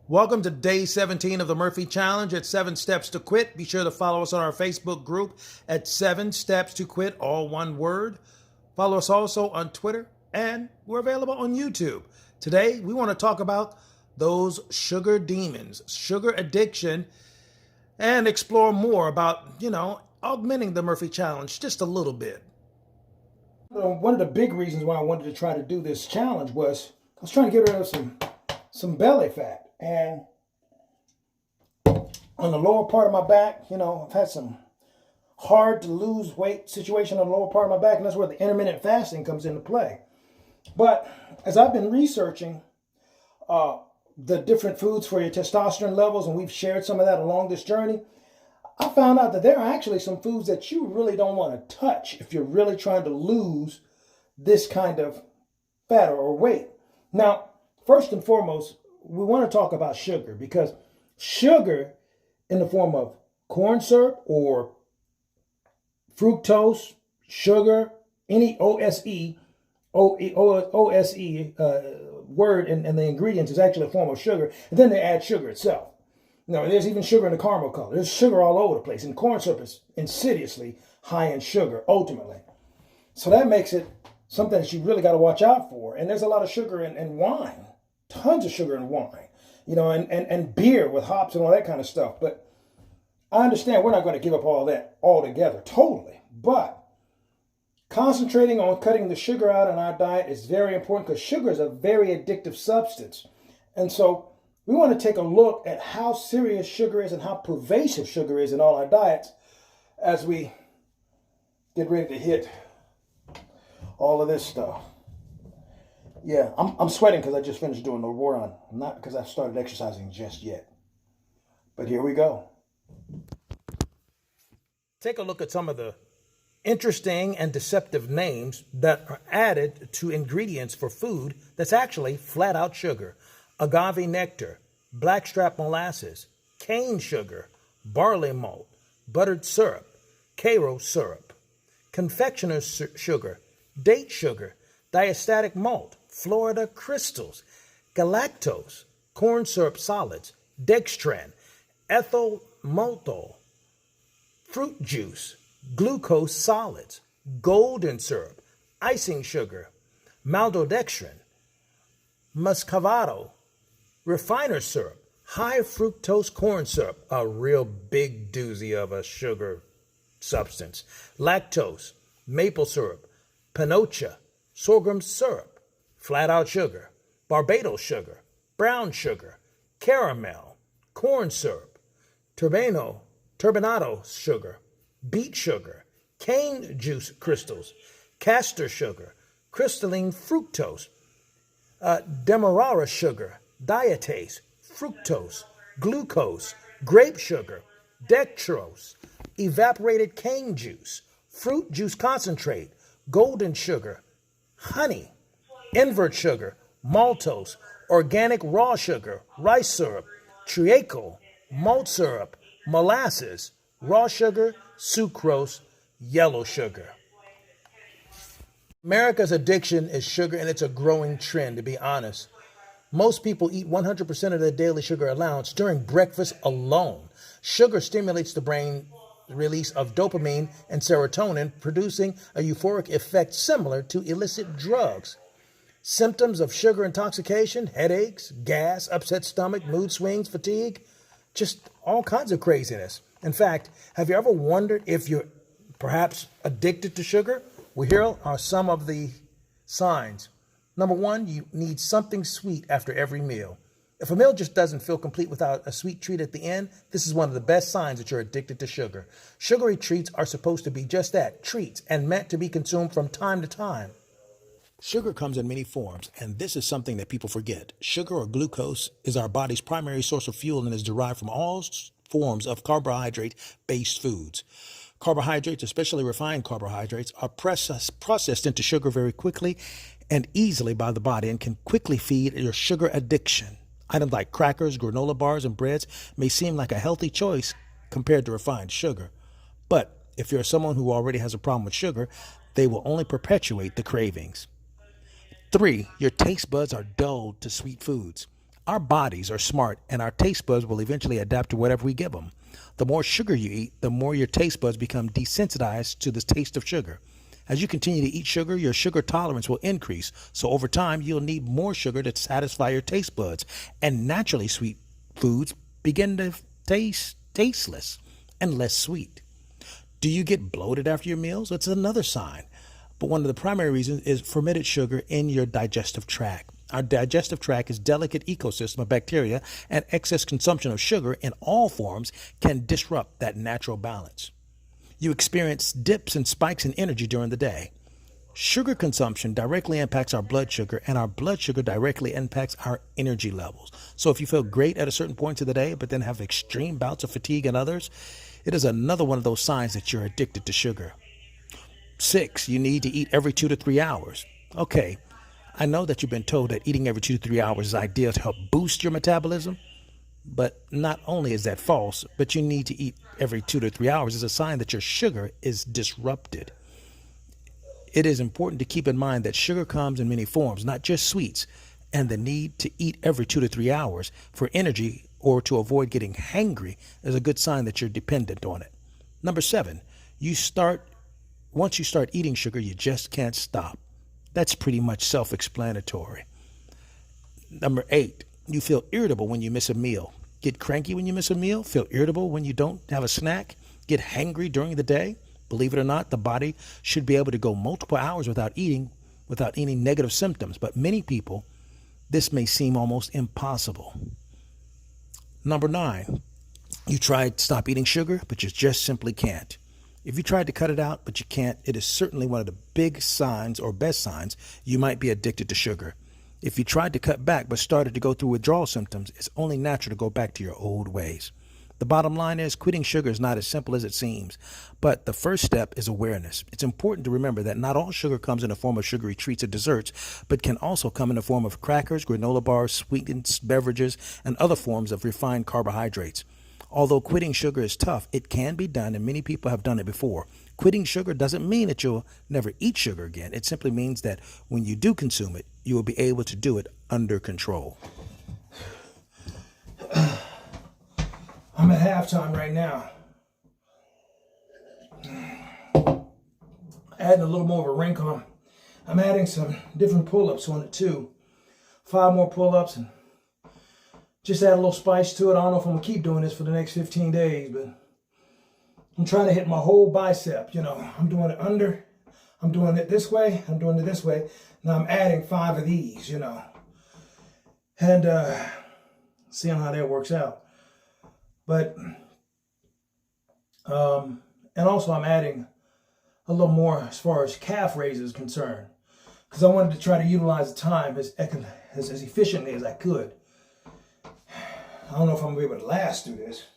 Welcome to day 17 of the Murphy Challenge at 7 Steps to Quit. Be sure to follow us on our Facebook group at 7 Steps to Quit, all one word. Follow us also on Twitter, and we're available on YouTube. Today, we want to talk about those sugar demons, sugar addiction, and explore more about, augmenting the Murphy Challenge just a little bit. One of the big reasons why I wanted to try to do this challenge was I was trying to get rid of some belly fat. And on the lower part of my back, I've had some hard to lose weight situation on the lower part of my back, and that's where the intermittent fasting comes into play. But as I've been researching the different foods for your testosterone levels, and we've shared some of that along this journey, I found out that there are actually some foods that you really don't want to touch if you're really trying to lose this kind of fat or weight. Now, first and foremost, we want to talk about sugar, because sugar in the form of corn syrup or fructose, sugar, any OSE word and the ingredients is actually a form of sugar. And then they add sugar itself. There's even sugar in the caramel color. There's sugar all over the place. And corn syrup is insidiously high in sugar, ultimately. So that makes it something that you really got to watch out for. And there's a lot of sugar in wine. Tons of sugar in wine, and beer with hops and all that kind of stuff. But I understand we're not going to give up all that altogether, totally. But concentrating on cutting the sugar out in our diet is very important, because sugar is a very addictive substance. And so we want to take a look at how serious sugar is and how pervasive sugar is in all our diets as we get ready to hit all of this stuff. Yeah, I'm sweating because I just finished doing the war on, not because I've started exercising just yet. But here we go. Take a look at some of the interesting and deceptive names that are added to ingredients for food that's actually flat out sugar. Agave nectar, blackstrap molasses, cane sugar, barley malt, buttered syrup, Karo syrup, confectioner's sugar, date sugar, diastatic malt, Florida crystals, galactose, corn syrup solids, dextran, ethyl maltol, fruit juice, glucose solids, golden syrup, icing sugar, maltodextrin, muscovado, refiner's syrup, high fructose corn syrup, a real big doozy of a sugar substance, lactose, maple syrup, panocha, sorghum syrup, flat out sugar, Barbados sugar, brown sugar, caramel, corn syrup, turbinado sugar, beet sugar, cane juice crystals, castor sugar, crystalline fructose, demerara sugar, diastase, fructose, glucose, grape sugar, dextrose, evaporated cane juice, fruit juice concentrate, golden sugar, honey, invert sugar, maltose, organic raw sugar, rice syrup, treacle, malt syrup, molasses, raw sugar, sucrose, yellow sugar. America's addiction is sugar, and it's a growing trend, to be honest. Most people eat 100% of their daily sugar allowance during breakfast alone. Sugar stimulates the brain release of dopamine and serotonin, producing a euphoric effect similar to illicit drugs. Symptoms of sugar intoxication: headaches, gas, upset stomach, mood swings, fatigue, just all kinds of craziness. In fact, have you ever wondered if you're perhaps addicted to sugar? Well, here are some of the signs. Number one, you need something sweet after every meal. If a meal just doesn't feel complete without a sweet treat at the end, this is one of the best signs that you're addicted to sugar. Sugary treats are supposed to be just that, treats, and meant to be consumed from time to time. Sugar comes in many forms, and this is something that people forget. Sugar, or glucose, is our body's primary source of fuel and is derived from all forms of carbohydrate-based foods. Carbohydrates, especially refined carbohydrates, are processed into sugar very quickly and easily by the body and can quickly feed your sugar addiction. Items like crackers, granola bars, and breads may seem like a healthy choice compared to refined sugar. But if you're someone who already has a problem with sugar, they will only perpetuate the cravings. 3, your taste buds are dulled to sweet foods. Our bodies are smart, and our taste buds will eventually adapt to whatever we give them. The more sugar you eat, the more your taste buds become desensitized to the taste of sugar. As you continue to eat sugar, your sugar tolerance will increase. So over time, you'll need more sugar to satisfy your taste buds. And naturally, sweet foods begin to taste tasteless and less sweet. Do you get bloated after your meals? That's another sign. But one of the primary reasons is fermented sugar in your digestive tract. Our digestive tract is a delicate ecosystem of bacteria, and excess consumption of sugar in all forms can disrupt that natural balance. You experience dips and spikes in energy during the day. Sugar consumption directly impacts our blood sugar, and our blood sugar directly impacts our energy levels. So if you feel great at a certain point of the day, but then have extreme bouts of fatigue in others, it is another one of those signs that you're addicted to sugar. 6, you need to eat every 2 to 3 hours. Okay, I know that you've been told that eating every 2 to 3 hours is ideal to help boost your metabolism, but not only is that false, but you need to eat every 2 to 3 hours is a sign that your sugar is disrupted. It is important to keep in mind that sugar comes in many forms, not just sweets, and the need to eat every 2 to 3 hours for energy or to avoid getting hangry is a good sign that you're dependent on it. Number 7, once you start eating sugar, you just can't stop. That's pretty much self-explanatory. Number 8, you feel irritable when you miss a meal. Get cranky when you miss a meal? Feel irritable when you don't have a snack? Get hangry during the day? Believe it or not, the body should be able to go multiple hours without eating, without any negative symptoms. But many people, this may seem almost impossible. Number 9, you tried to stop eating sugar, but you just simply can't. If you tried to cut it out, but you can't, it is certainly one of the big signs or best signs you might be addicted to sugar. If you tried to cut back but started to go through withdrawal symptoms, it's only natural to go back to your old ways. The bottom line is quitting sugar is not as simple as it seems, but the first step is awareness. It's important to remember that not all sugar comes in the form of sugary treats or desserts, but can also come in the form of crackers, granola bars, sweetened beverages, and other forms of refined carbohydrates. Although quitting sugar is tough, it can be done, and many people have done it before. Quitting sugar doesn't mean that you'll never eat sugar again. It simply means that when you do consume it, you will be able to do it under control. I'm at halftime right now. Adding a little more of a wrinkle. I'm adding some different pull-ups on it too. 5 more pull-ups and just add a little spice to it. I don't know if I'm going to keep doing this for the next 15 days, but I'm trying to hit my whole bicep. I'm doing it under, I'm doing it this way, I'm doing it this way. Now I'm adding 5 of these, and seeing how that works out. But, and also I'm adding a little more as far as calf raises is concerned, because I wanted to try to utilize the time as efficiently as I could. I don't know if I'm going to be able to last through this,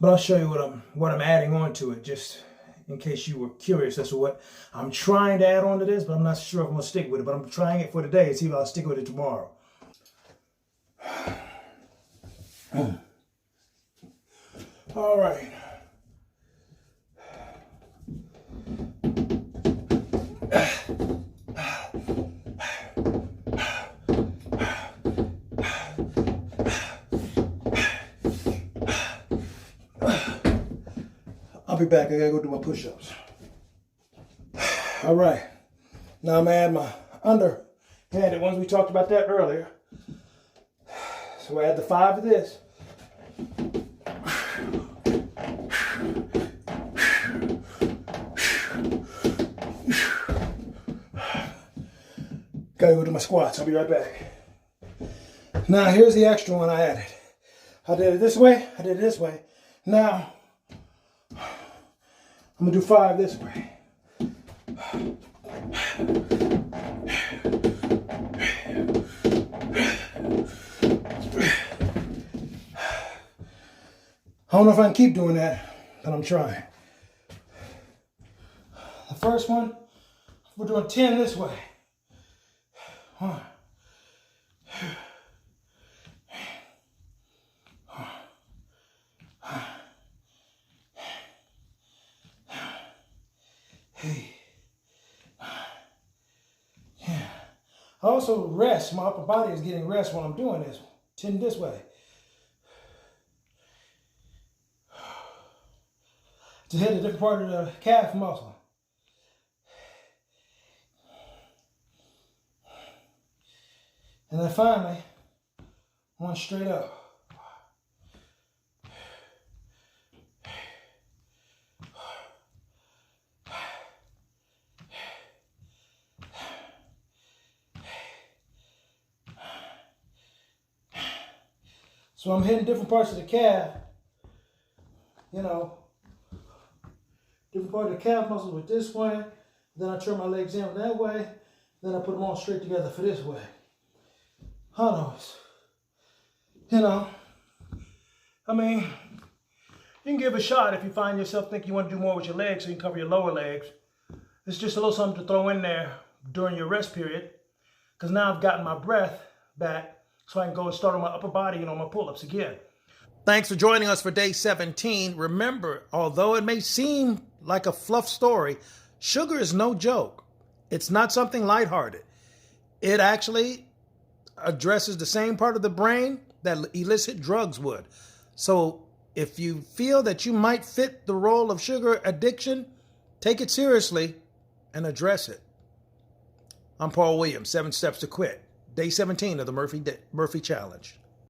but I'll show you what I'm adding on to it, just in case you were curious as to what I'm trying to add on to this, but I'm not sure if I'm going to stick with it. But I'm trying it for today and see if I'll stick with it tomorrow. All right. I'll be back. I gotta go do my push-ups. All right. Now I'm gonna add my underhanded ones. We talked about that earlier. So I add the 5 of this. Gotta go do my squats. I'll be right back. Now here's the extra one I added. I did it this way. I did it this way. Now I'm gonna do 5 this way. I don't know if I can keep doing that, but I'm trying. The first one, we're doing 10 this way. 1. I also rest. My upper body is getting rest while I'm doing this. Tend this way. To hit a different part of the calf muscle. And then finally, one straight up. So I'm hitting different parts of the calf, you know, different part of the calf muscle with this way. Then I turn my legs in that way. Then I put them all straight together for this way. I know, you know, I mean, you can give it a shot if you find yourself think you want to do more with your legs so you can cover your lower legs. It's just a little something to throw in there during your rest period, because now I've gotten my breath back so I can go and start on my upper body and on my pull-ups again. Thanks for joining us for day 17. Remember, although it may seem like a fluff story, sugar is no joke. It's not something lighthearted. It actually addresses the same part of the brain that illicit drugs would. So if you feel that you might fit the role of sugar addiction, take it seriously and address it. I'm Paul Williams, 7 Steps to Quit, day 17 of the Murphy Challenge.